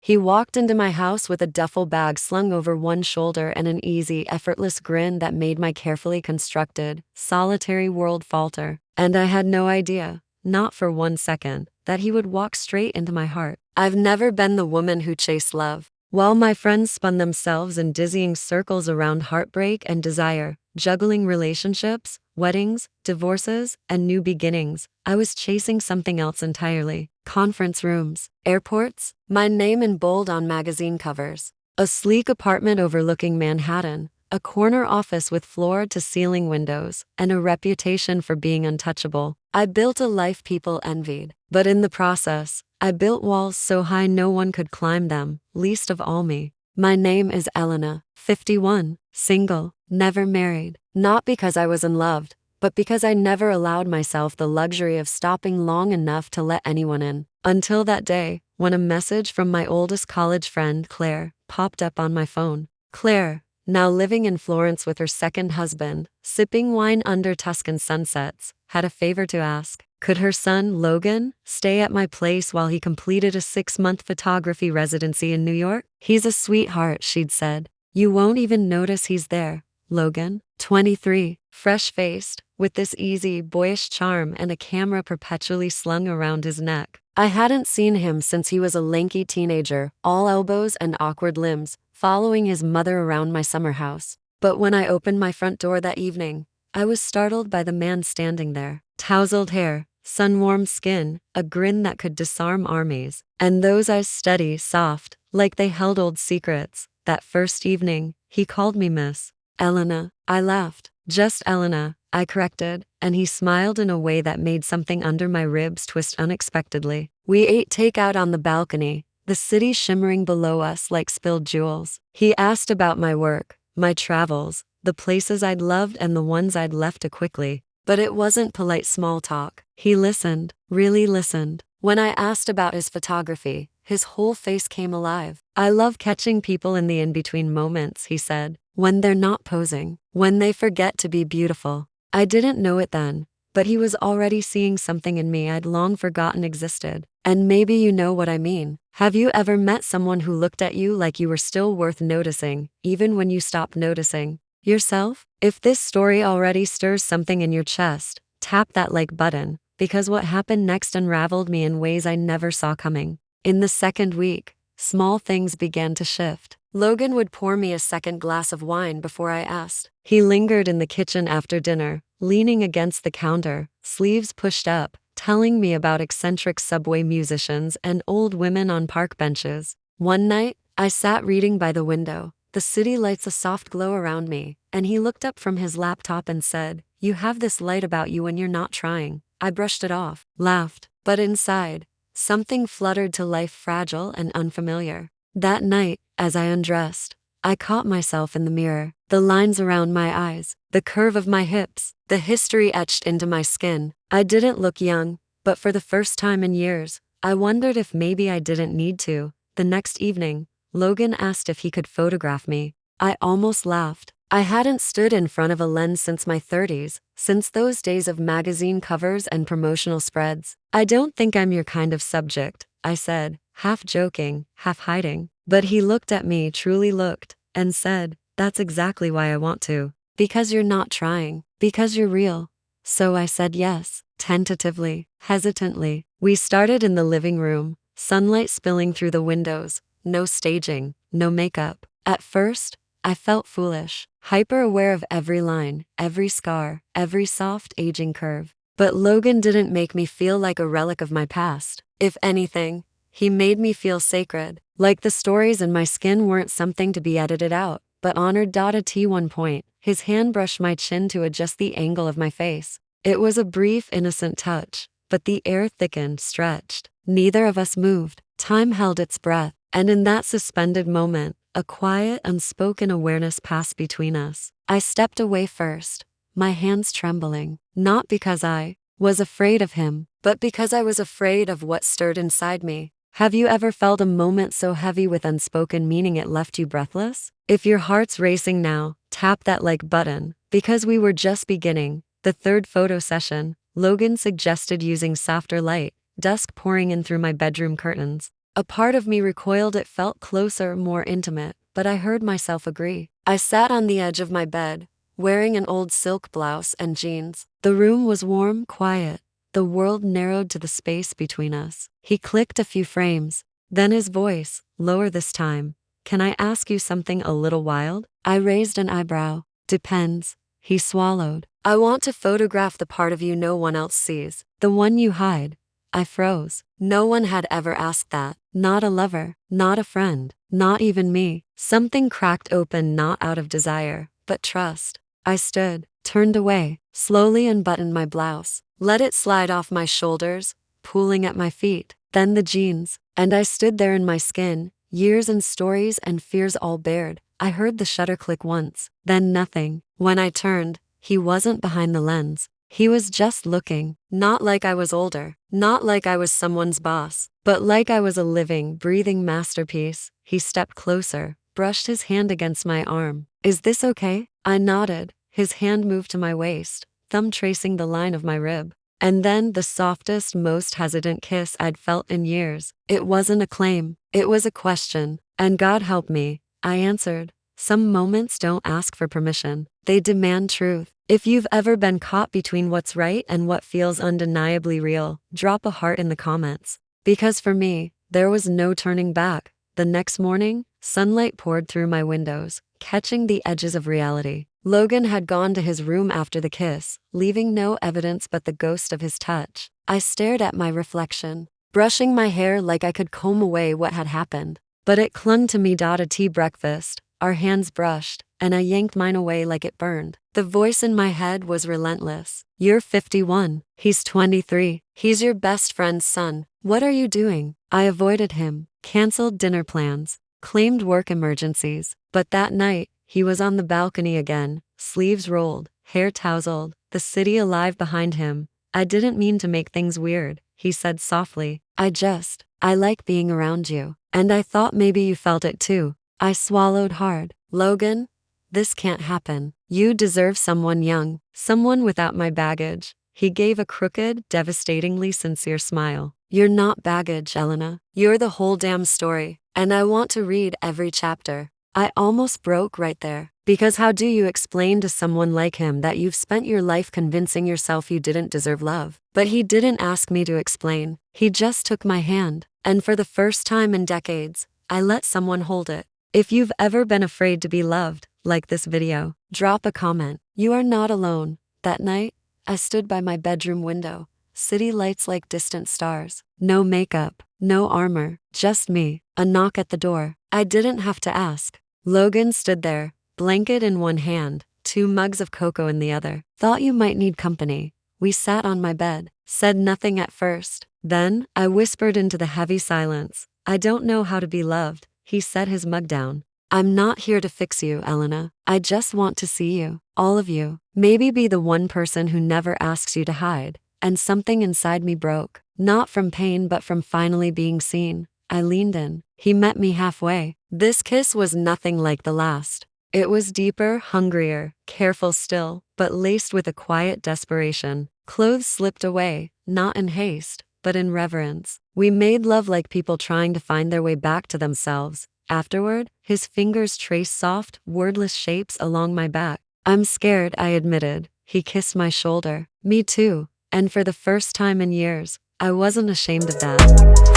He walked into my house with a duffel bag slung over one shoulder and an easy, effortless grin that made my carefully constructed, solitary world falter. And I had no idea, not for 1 second, that he would walk straight into my heart. I've never been the woman who chased love. While my friends spun themselves in dizzying circles around heartbreak and desire, juggling relationships, weddings, divorces, and new beginnings, I was chasing something else entirely. Conference rooms, airports, my name in bold on magazine covers. A sleek apartment overlooking Manhattan, a corner office with floor-to-ceiling windows, and a reputation for being untouchable. I built a life people envied, but in the process, I built walls so high no one could climb them, least of all me. My name is Elena, 51, single, never married. Not because I was unloved, but because I never allowed myself the luxury of stopping long enough to let anyone in. Until that day, when a message from my oldest college friend, Claire, popped up on my phone. Claire, now living in Florence with her second husband, sipping wine under Tuscan sunsets, had a favor to ask. Could her son, Logan, stay at my place while he completed a 6-month photography residency in New York? He's a sweetheart, she'd said. You won't even notice he's there. Logan, 23, fresh-faced, with this easy, boyish charm and a camera perpetually slung around his neck. I hadn't seen him since he was a lanky teenager, all elbows and awkward limbs, following his mother around my summer house. But when I opened my front door that evening, I was startled by the man standing there. Tousled hair, sun-warmed skin, a grin that could disarm armies, and those eyes steady, soft, like they held old secrets. That first evening, he called me Miss Elena. I laughed. Just Elena, I corrected, and he smiled in a way that made something under my ribs twist unexpectedly. We ate takeout on the balcony, the city shimmering below us like spilled jewels. He asked about my work, my travels, the places I'd loved and the ones I'd left too quickly. But it wasn't polite small talk. He listened, really listened. When I asked about his photography, his whole face came alive. I love catching people in the in-between moments, he said. When they're not posing, when they forget to be beautiful. I didn't know it then, but he was already seeing something in me I'd long forgotten existed. And maybe you know what I mean. Have you ever met someone who looked at you like you were still worth noticing, even when you stopped noticing yourself? If this story already stirs something in your chest, tap that like button, because what happened next unraveled me in ways I never saw coming. In the second week, small things began to shift. Logan would pour me a second glass of wine before I asked. He lingered in the kitchen after dinner, leaning against the counter, sleeves pushed up, telling me about eccentric subway musicians and old women on park benches. One night, I sat reading by the window, the city lights a soft glow around me, and he looked up from his laptop and said, "You have this light about you when you're not trying." I brushed it off, laughed, but inside, something fluttered to life, fragile and unfamiliar. That night, as I undressed, I caught myself in the mirror, the lines around my eyes, the curve of my hips, the history etched into my skin. I didn't look young, but for the first time in years, I wondered if maybe I didn't need to. The next evening, Logan asked if he could photograph me. I almost laughed. I hadn't stood in front of a lens since my 30s, since those days of magazine covers and promotional spreads. I don't think I'm your kind of subject, I said, half joking, half hiding. But he looked at me, truly looked, and said, "That's exactly why I want to. Because you're not trying. Because you're real." So I said yes, tentatively, hesitantly. We started in the living room, sunlight spilling through the windows, no staging, no makeup. At first, I felt foolish, hyper-aware of every line, every scar, every soft aging curve. But Logan didn't make me feel like a relic of my past. If anything, he made me feel sacred, like the stories in my skin weren't something to be edited out, but honored. At one point, his hand brushed my chin to adjust the angle of my face. It was a brief, innocent touch, but the air thickened, stretched. Neither of us moved. Time held its breath, and in that suspended moment, a quiet, unspoken awareness passed between us. I stepped away first, my hands trembling, not because I was afraid of him, but because I was afraid of what stirred inside me. Have you ever felt a moment so heavy with unspoken meaning it left you breathless? If your heart's racing now, tap that like button, because we were just beginning. The third photo session, Logan suggested using softer light, dusk pouring in through my bedroom curtains. A part of me recoiled. It felt closer, more intimate, but I heard myself agree. I sat on the edge of my bed, wearing an old silk blouse and jeans. The room was warm, quiet. The world narrowed to the space between us. He clicked a few frames. Then his voice, lower this time. Can I ask you something a little wild? I raised an eyebrow. Depends. He swallowed. I want to photograph the part of you no one else sees. The one you hide. I froze. No one had ever asked that. Not a lover, not a friend, not even me. Something cracked open, not out of desire, but trust. I stood, turned away, slowly unbuttoned my blouse, let it slide off my shoulders, pooling at my feet, then the jeans, and I stood there in my skin, years and stories and fears all bared. I heard the shutter click once, then nothing. When I turned, he wasn't behind the lens. He was just looking, not like I was older, not like I was someone's boss, but like I was a living, breathing masterpiece. He stepped closer, brushed his hand against my arm. Is this okay? I nodded. His hand moved to my waist, thumb tracing the line of my rib. And then the softest, most hesitant kiss I'd felt in years. It wasn't a claim, it was a question. And God help me, I answered. Some moments don't ask for permission, they demand truth. If you've ever been caught between what's right and what feels undeniably real, drop a heart in the comments. Because for me, there was no turning back. The next morning, sunlight poured through my windows, catching the edges of reality. Logan had gone to his room after the kiss, leaving no evidence but the ghost of his touch. I stared at my reflection, brushing my hair like I could comb away what had happened. But it clung to me. A tea breakfast, our hands brushed, and I yanked mine away like it burned. The voice in my head was relentless. You're 51. He's 23. He's your best friend's son. What are you doing? I avoided him, canceled dinner plans, claimed work emergencies. But that night, he was on the balcony again, sleeves rolled, hair tousled, the city alive behind him. I didn't mean to make things weird, he said softly. I like being around you. And I thought maybe you felt it too. I swallowed hard. Logan, this can't happen. You deserve someone young, someone without my baggage. He gave a crooked, devastatingly sincere smile. You're not baggage, Elena. You're the whole damn story. And I want to read every chapter. I almost broke right there. Because how do you explain to someone like him that you've spent your life convincing yourself you didn't deserve love? But he didn't ask me to explain. He just took my hand. And for the first time in decades, I let someone hold it. If you've ever been afraid to be loved, like this video, drop a comment. You are not alone. That night, I stood by my bedroom window, city lights like distant stars. No makeup, no armor, just me. A knock at the door. I didn't have to ask. Logan stood there, blanket in one hand, 2 mugs of cocoa in the other. Thought you might need company. We sat on my bed, said nothing at first. Then, I whispered into the heavy silence. I don't know how to be loved. He set his mug down. I'm not here to fix you, Elena. I just want to see you, all of you. Maybe be the one person who never asks you to hide. And something inside me broke. Not from pain but from finally being seen. I leaned in. He met me halfway. This kiss was nothing like the last. It was deeper, hungrier, careful still, but laced with a quiet desperation. Clothes slipped away, not in haste, but in reverence. We made love like people trying to find their way back to themselves. Afterward, his fingers traced soft, wordless shapes along my back. I'm scared, I admitted. He kissed my shoulder. Me too. And for the first time in years, I wasn't ashamed of that.